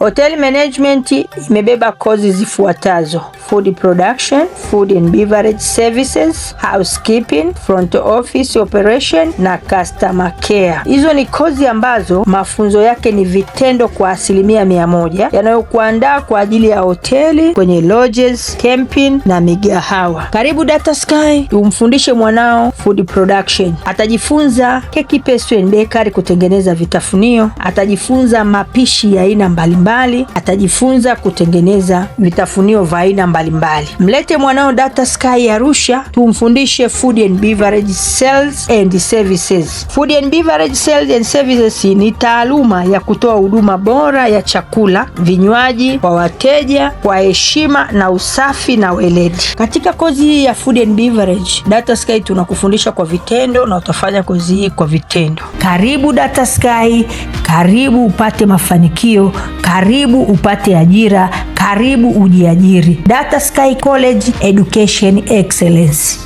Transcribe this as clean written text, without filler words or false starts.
Hotel management imebeba kozi zifuatazo: food production, food and beverage services, housekeeping, front office operation na customer care. Hizo ni kozi ambazo mafunzo yake ni vitendo kwa 100% yanayokuandaa kwa ajili ya hoteli, kwenye lodges, camping na migahawa. Karibu Data Sky, umfundishe mwanao food production. Atajifunza keki, pastry and bakery, kutengeneza vitafunio. Atajifunza mapishi ya aina mbalimbali. Atajifunza kutengeneza vitafunio vya aina mbalimbali. Mlete mwanao Data Sky Arusha, tumfundishe food and beverage sales and services. Food and beverage sales and services ni taaluma ya kutoa huduma bora ya chakula, vinywaji kwa wateja kwa heshima na usafi na weledi. Katika kozi hii ya food and beverage, Data Sky tunakufundisha kwa vitendo na utafanya kozi hii kwa vitendo. Karibu Data Sky, karibu upate mafanikio, karibu upate ajira, karibu ujiajiri. Data Sky College, Education Excellence.